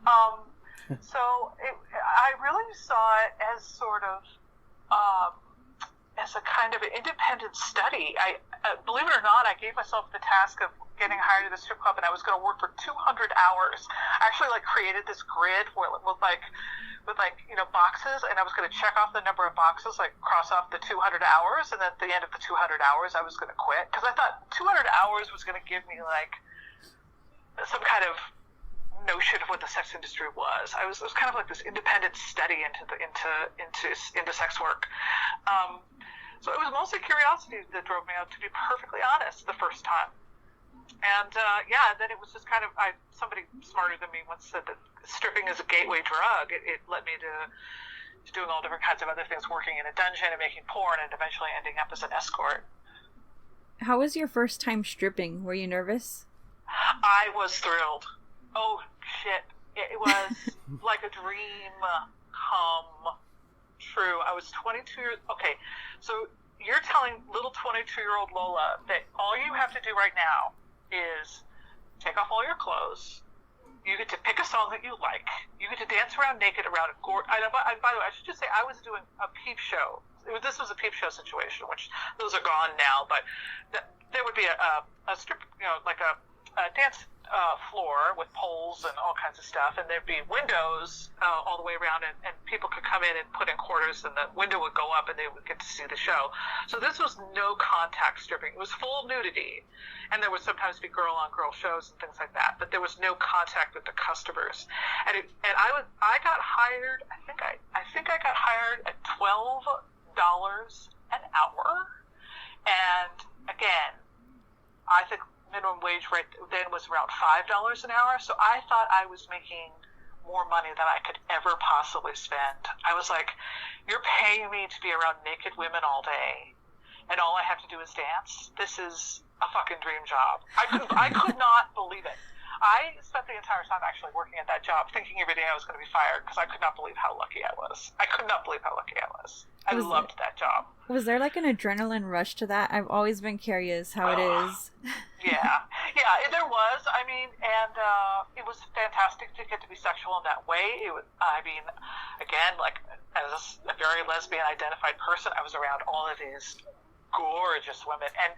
I really saw it as sort of as a kind of an independent study. Believe it or not, I gave myself the task of getting hired at a strip club, and I was going to work for 200 hours. I actually created this grid with boxes, and I was going to check off the number of boxes, cross off the 200 hours, and then at the end of the 200 hours, I was going to quit, because I thought 200 hours was going to give me some kind of notion of what the sex industry was. It was kind of like this independent study into sex work. So it was mostly curiosity that drove me out, to be perfectly honest, the first time. And then it was just kind of, somebody smarter than me once said that stripping is a gateway drug. It led me to doing all different kinds of other things, working in a dungeon and making porn, and eventually ending up as an escort. How was your first time stripping? Were you nervous? I was thrilled. Oh, shit. It was like a dream come true. I was 22 years... Okay, so you're telling little 22-year-old Lola that all you have to do right now is take off all your clothes. You get to pick a song that you like. You get to dance around naked around a gourd. And by the way, I should just say I was doing a peep show. This was a peep show situation, which those are gone now. But there would be a strip, like a dance floor with poles and all kinds of stuff, and there'd be windows all the way around, and people could come in and put in quarters, and the window would go up, and they would get to see the show. So this was no contact stripping. It was full nudity, and there would sometimes be girl-on-girl shows and things like that, but there was no contact with the customers. And I got hired. I think I got hired at $12 an hour, and again, I think minimum wage right then was around $5 an hour, so I thought I was making more money than I could ever possibly spend. I was like, you're paying me to be around naked women all day, and all I have to do is dance? This is a fucking dream job. I could not believe it. I spent the entire time actually working at that job thinking every day I was going to be fired, because I could not believe how lucky I was. I could not believe how lucky I was. I loved that job. Was there like an adrenaline rush to that? I've always been curious how it is. Yeah, there was. I mean, and it was fantastic to get to be sexual in that way. Again, as a very lesbian-identified person, I was around all of these gorgeous women, and